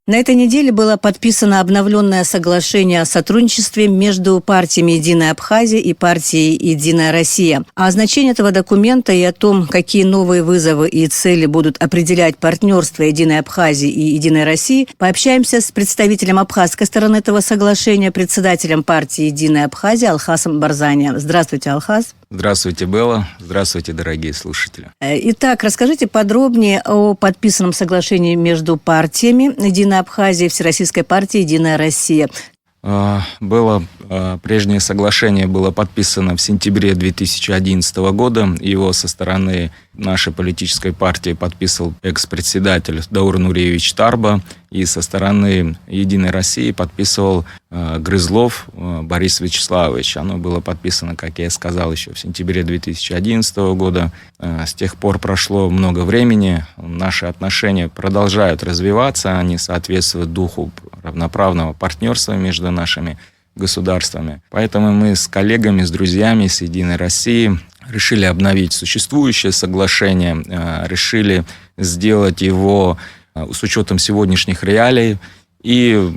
На этой неделе было подписано обновленное соглашение о сотрудничестве между партиями «Единая Абхазия» и партией «Единая Россия». О значении этого документа и о том, какие новые вызовы и цели будут определять партнерство «Единой Абхазии» и «Единой России», пообщаемся с представителем абхазской стороны этого соглашения, председателем партии «Единая Абхазия» Алхасом Барзани. Здравствуйте, Алхас. Здравствуйте, Белла. Здравствуйте, дорогие слушатели. Итак, расскажите подробнее о подписанном соглашении между партиями «Единая Абхазия» и Всероссийской партией «Единая Россия». Прежнее соглашение было подписано в сентябре 2011 года. Его со стороны нашей политической партии подписал экс-председатель Даур Нуриевич Тарба. И со стороны «Единой России» подписывал Грызлов Борис Вячеславович. Оно было подписано, как я сказал, еще в сентябре 2011 года. С тех пор прошло много времени. Наши отношения продолжают развиваться. Они соответствуют духу равноправного партнерства между нашими государствами. Поэтому мы с коллегами, с друзьями, с «Единой Россией» решили обновить существующее соглашение, решили сделать его с учетом сегодняшних реалий и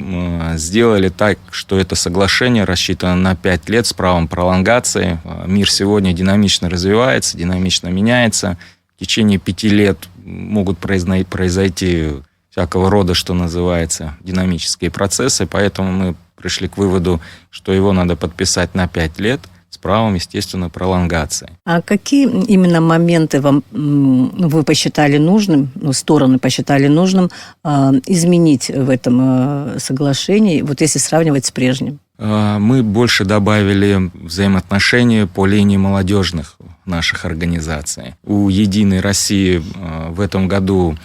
сделали так, что это соглашение рассчитано на 5 лет с правом пролонгации. Мир сегодня динамично развивается, динамично меняется. В течение 5 лет могут произойти всякого рода, что называется, динамические процессы, поэтому мы пришли к выводу, что его надо подписать на 5 лет с правом, естественно, пролонгации. А какие именно моменты вы посчитали нужным, стороны посчитали нужным изменить в этом соглашении, вот если сравнивать с прежним? Мы больше добавили взаимоотношения по линии молодежных наших организаций. У «Единой России» в этом году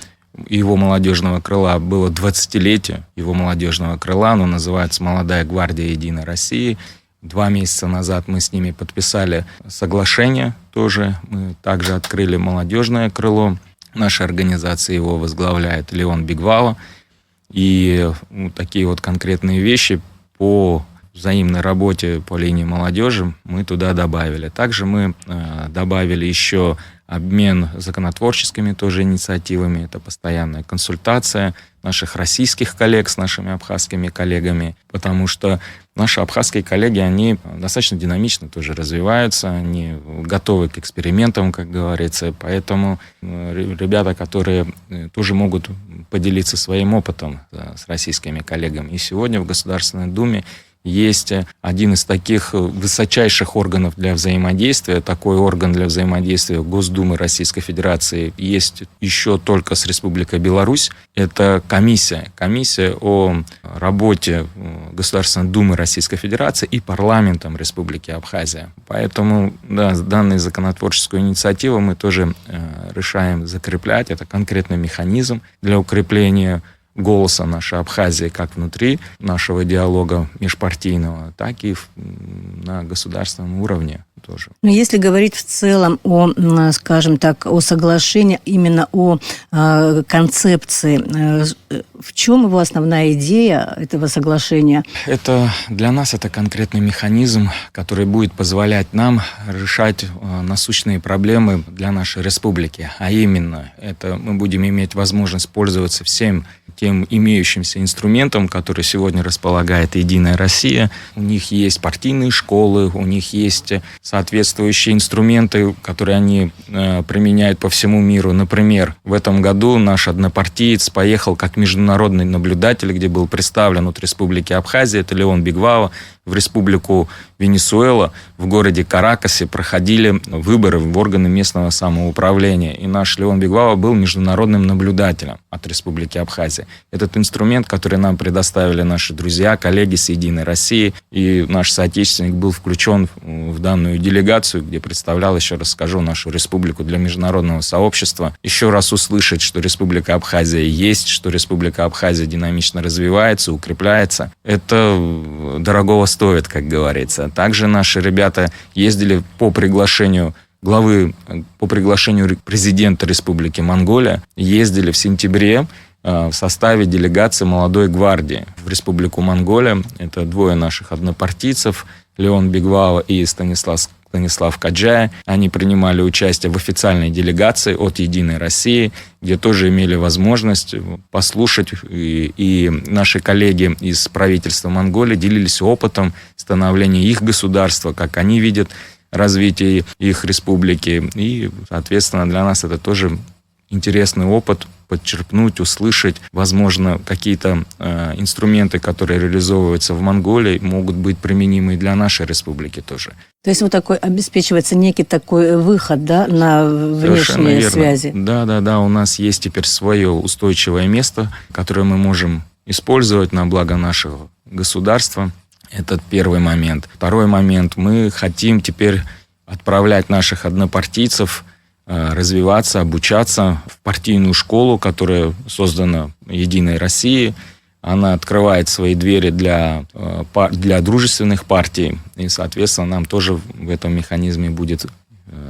его молодежного крыла было 20-летие его молодежного крыла. Оно называется «Молодая гвардия Единой России». 2 месяца назад мы с ними подписали соглашение тоже. Мы также открыли молодежное крыло. Наша организация его возглавляет Леон Бигвала. И такие вот конкретные вещи по взаимной работе по линии молодежи мы туда добавили. Также мы добавили еще обмен законотворческими тоже инициативами. Это постоянная консультация наших российских коллег с нашими абхазскими коллегами, потому что наши абхазские коллеги, они достаточно динамично тоже развиваются, они готовы к экспериментам, как говорится, поэтому ребята, которые тоже могут поделиться своим опытом с российскими коллегами. И сегодня в Государственной Думе есть один из таких высочайших органов для взаимодействия. Такой орган для взаимодействия Госдумы Российской Федерации есть еще только с Республикой Беларусь. Это комиссия о работе Государственной Думы Российской Федерации и парламентом Республики Абхазия. Поэтому данную законотворческую инициативу мы тоже решаем закреплять. Это конкретный механизм для укрепления голоса нашей Абхазии как внутри нашего диалога межпартийного, так и на государственном уровне тоже. Но если говорить в целом о, скажем так, о соглашении, именно о концепции, в чем его основная идея этого соглашения? Для нас это конкретный механизм, который будет позволять нам решать насущные проблемы для нашей республики. А именно, мы будем иметь возможность пользоваться всем тем имеющимся инструментом, который сегодня располагает «Единая Россия». У них есть партийные школы, у них есть соответствующие инструменты, которые они применяют по всему миру. Например, в этом году наш однопартиец поехал как международный наблюдатель, где был представлен от Республики Абхазия, это Леон Бигвала, в Республику Венесуэла, в городе Каракасе проходили выборы в органы местного самоуправления. И наш Леон Бигвала был международным наблюдателем от Республики Абхазия. Этот инструмент, который нам предоставили наши друзья, коллеги с «Единой России», и наш соотечественник был включен в данную делегацию, где представлял, еще раз скажу, нашу республику для международного сообщества. Еще раз услышать, что Республика Абхазия есть, что Республика Абхазия динамично развивается, укрепляется. Это дорогого стоит, как говорится. Также наши ребята ездили по приглашению президента Республики Монголия, ездили в сентябре в составе делегации молодой гвардии в Республику Монголия. Это 2 наших однопартийцев, Леон Бигвао и Станислав Каджая. Они принимали участие в официальной делегации от «Единой России», где тоже имели возможность послушать. И наши коллеги из правительства Монголии делились опытом становления их государства, как они видят развитие их республики. И, соответственно, для нас это тоже интересный опыт подчерпнуть, услышать. Возможно, какие-то инструменты, которые реализовываются в Монголии, могут быть применимы и для нашей республики тоже. То есть вот такой обеспечивается некий такой выход, да, на внешние связи? Да, у нас есть теперь свое устойчивое место, которое мы можем использовать на благо нашего государства. Это первый момент. Второй момент. Мы хотим теперь отправлять наших однопартийцев развиваться, обучаться в партийную школу, которая создана «Единой Россией». Она открывает свои двери для дружественных партий. И, соответственно, нам тоже в этом механизме будет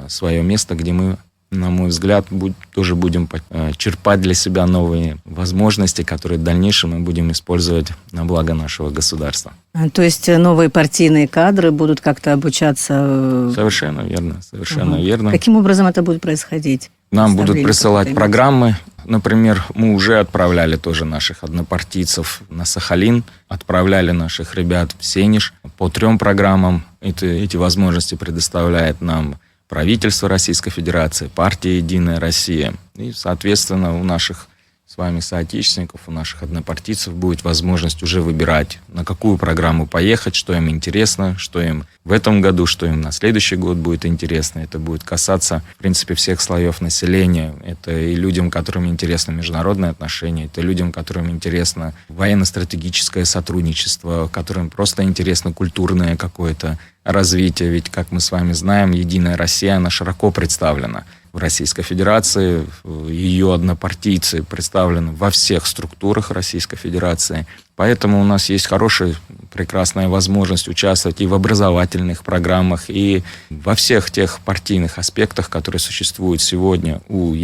свое место, где мы, на мой взгляд, тоже будем черпать для себя новые возможности, которые в дальнейшем мы будем использовать на благо нашего государства. То есть новые партийные кадры будут как-то обучаться? Совершенно верно, совершенно верно. Каким образом это будет происходить? Нам будут присылать программы. Например, мы уже отправляли тоже наших однопартийцев на Сахалин, отправляли наших ребят в Сенеж по 3 программам. Эти возможности предоставляет нам правительство Российской Федерации, партия «Единая Россия». И, соответственно, у наших с вами соотечественников, у наших однопартийцев будет возможность уже выбирать, на какую программу поехать, что им интересно, что им в этом году, что им на следующий год будет интересно. Это будет касаться, в принципе, всех слоев населения. Это и людям, которым интересно международные отношения, это людям, которым интересно военно-стратегическое сотрудничество, которым просто интересно культурное какое-то развитие. Ведь, как мы с вами знаем, «Единая Россия», она широко представлена в Российской Федерации. Ее однопартийцы представлены во всех структурах Российской Федерации. Поэтому у нас есть хорошая, прекрасная возможность участвовать и в образовательных программах, и во всех тех партийных аспектах, которые существуют сегодня у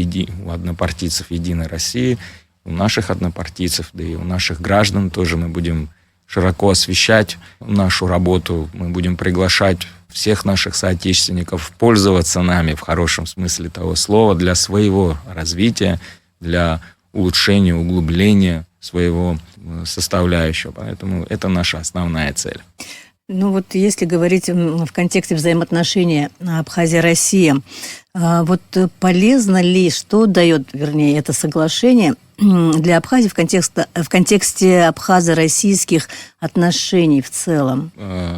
однопартийцев «Единой России», у наших однопартийцев, да и у наших граждан тоже мы будем широко освещать нашу работу, мы будем приглашать всех наших соотечественников пользоваться нами в хорошем смысле того слова для своего развития, для улучшения, углубления своего составляющего. Поэтому это наша основная цель. Ну вот если говорить в контексте взаимоотношений Абхазия-Россия, вот полезно ли, что дает, вернее, это соглашение для Абхазии в контексте абхазо-российских отношений в целом?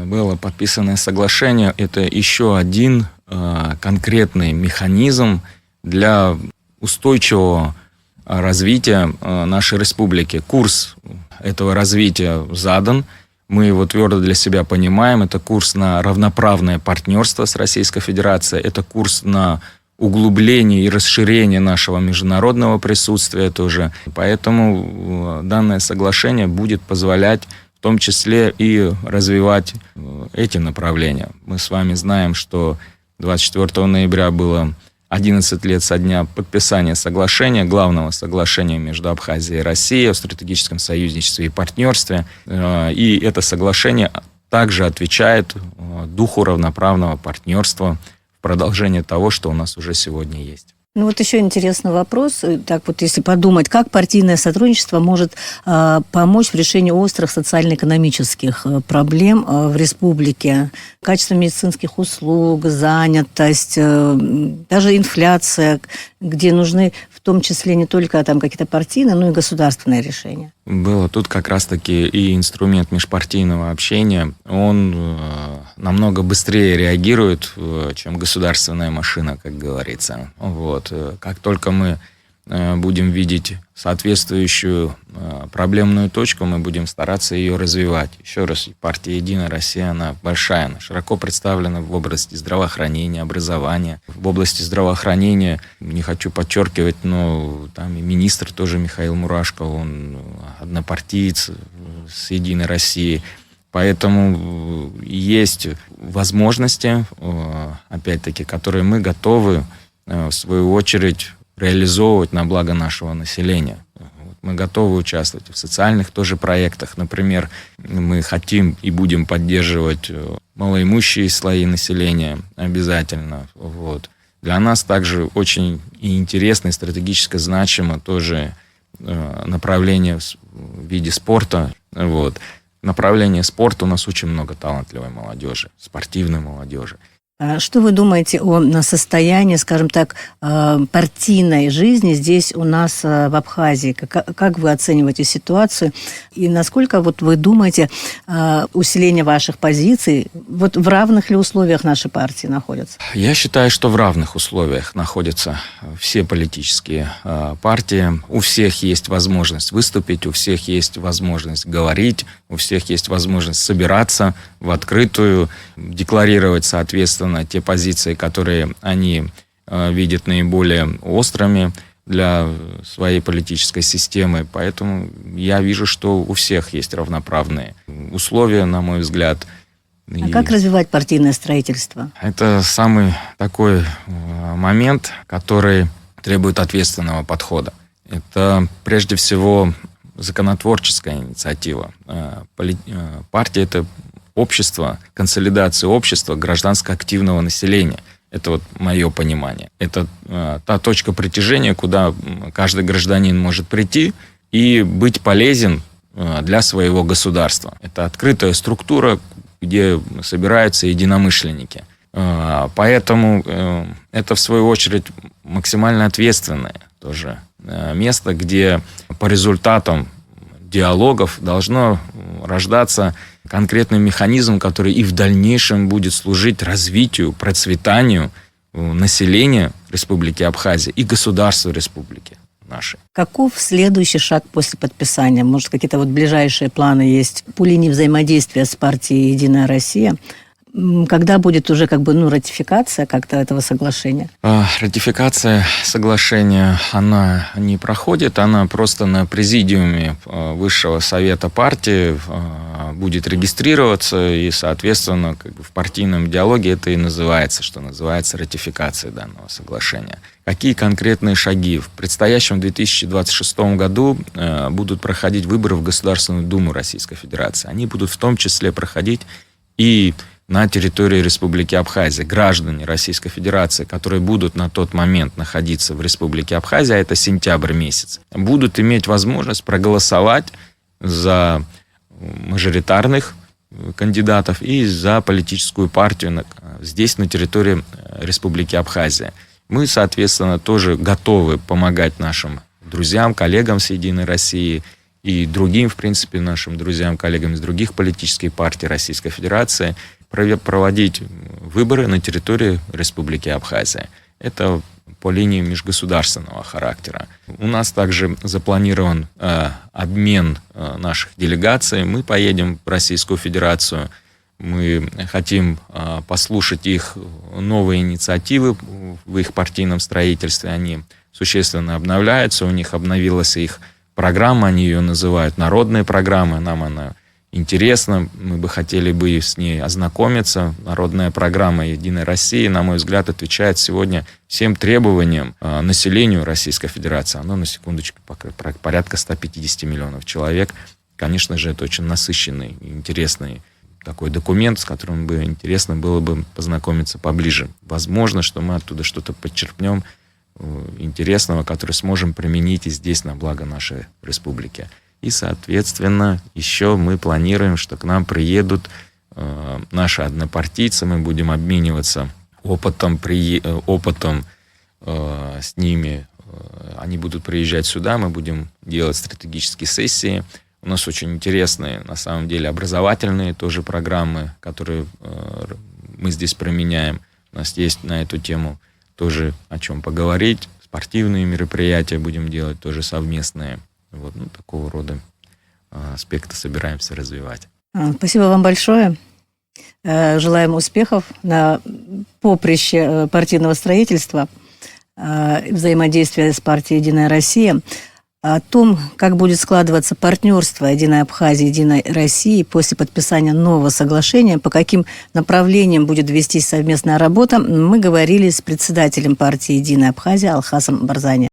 Было подписанное соглашение. Это еще один конкретный механизм для устойчивого развития нашей республики. Курс этого развития задан. Мы его твердо для себя понимаем. Это курс на равноправное партнерство с Российской Федерацией. Это курс на углубление и расширение нашего международного присутствия тоже. Поэтому данное соглашение будет позволять в том числе и развивать эти направления. Мы с вами знаем, что 24 ноября было 11 лет со дня подписания соглашения, главного соглашения между Абхазией и Россией о стратегическом союзничестве и партнерстве. И это соглашение также отвечает духу равноправного партнерства в продолжение того, что у нас уже сегодня есть. Ну вот еще интересный вопрос. Так вот, если подумать, как партийное сотрудничество может помочь в решении острых социально-экономических проблем в республике? Качество медицинских услуг, занятость, даже инфляция, где нужны в том числе не только там какие-то партийные, но и государственные решения. Было тут как раз-таки и инструмент межпартийного общения. Он намного быстрее реагирует, чем государственная машина, как говорится. Вот. Как только мы будем видеть соответствующую проблемную точку, мы будем стараться ее развивать. Еще раз, партия «Единая Россия», она большая, она широко представлена в области здравоохранения, образования. В области здравоохранения, не хочу подчеркивать, но там и министр тоже Михаил Мурашко, он однопартиец с «Единой Россией». Поэтому есть возможности, опять-таки, которые мы готовы, в свою очередь, реализовывать на благо нашего населения. Мы готовы участвовать в социальных тоже проектах. Например, мы хотим и будем поддерживать малоимущие слои населения обязательно. Вот. Для нас также очень интересно и стратегически значимо тоже направление в виде спорта. Вот. Направление спорта у нас очень много талантливой молодежи, спортивной молодежи. Что вы думаете о состоянии, скажем так, партийной жизни здесь у нас в Абхазии? Как вы оцениваете ситуацию? И насколько вот вы думаете, усиление ваших позиций, вот в равных ли условиях наши партии находятся? Я считаю, что в равных условиях находятся все политические партии. У всех есть возможность выступить, у всех есть возможность говорить, у всех есть возможность собираться в открытую, декларировать, соответственно, те позиции, которые они видят наиболее острыми для своей политической системы. Поэтому я вижу, что у всех есть равноправные условия, на мой взгляд. А как развивать партийное строительство? Это самый такой момент, который требует ответственного подхода. Это прежде всего законотворческая инициатива. Партия – это общество, консолидация общества гражданско-активного населения. Это вот мое понимание. Это та точка притяжения, куда каждый гражданин может прийти и быть полезен для своего государства. Это открытая структура, где собираются единомышленники. Поэтому это, в свою очередь, максимально ответственное тоже место, где по результатам диалогов должно рождаться конкретный механизм, который и в дальнейшем будет служить развитию, процветанию населения Республики Абхазия и государства республики нашей. Каков следующий шаг после подписания? Может, какие-то вот ближайшие планы есть по линии взаимодействия с партией «Единая Россия»? Когда будет уже ратификация как-то этого соглашения? Ратификация соглашения, она не проходит, она просто на президиуме Высшего совета партии будет регистрироваться, и, соответственно, в партийном диалоге это и называется, что называется ратификацией данного соглашения. Какие конкретные шаги? В предстоящем 2026 году будут проходить выборы в Государственную Думу Российской Федерации. Они будут в том числе проходить и на территории Республики Абхазия. Граждане Российской Федерации, которые будут на тот момент находиться в Республике Абхазия, это сентябрь месяц, будут иметь возможность проголосовать за мажоритарных кандидатов и за политическую партию здесь, на территории Республики Абхазия. Мы, соответственно, тоже готовы помогать нашим друзьям, коллегам с «Единой России» и другим, в принципе, нашим друзьям, коллегам из других политических партий Российской Федерации проводить выборы на территории Республики Абхазия. Это по линии межгосударственного характера. У нас также запланирован обмен наших делегаций. Мы поедем в Российскую Федерацию. Мы хотим послушать их новые инициативы в их партийном строительстве. Они существенно обновляются. У них обновилась их программа, они ее называют народной программой. Нам она интересно, мы бы хотели бы с ней ознакомиться. Народная программа «Единой России», на мой взгляд, отвечает сегодня всем требованиям населению Российской Федерации. Оно, на секундочку, порядка 150 миллионов человек. Конечно же, это очень насыщенный и интересный такой документ, с которым бы интересно было бы познакомиться поближе. Возможно, что мы оттуда что-то подчерпнем интересного, которое сможем применить и здесь на благо нашей республики. И, соответственно, еще мы планируем, что к нам приедут наши однопартийцы, мы будем обмениваться опытом с ними. Они будут приезжать сюда, мы будем делать стратегические сессии. У нас очень интересные, на самом деле, образовательные тоже программы, которые мы здесь применяем. У нас есть на эту тему тоже о чем поговорить. Спортивные мероприятия будем делать тоже совместные. Вот, такого рода аспекты собираемся развивать. Спасибо вам большое. Желаем успехов на поприще партийного строительства, взаимодействия с партией «Единая Россия». О том, как будет складываться партнерство «Единой Абхазии» и «Единой России» после подписания нового соглашения, по каким направлениям будет вестись совместная работа, мы говорили с председателем партии «Единая Абхазия» Алхасом Барзани.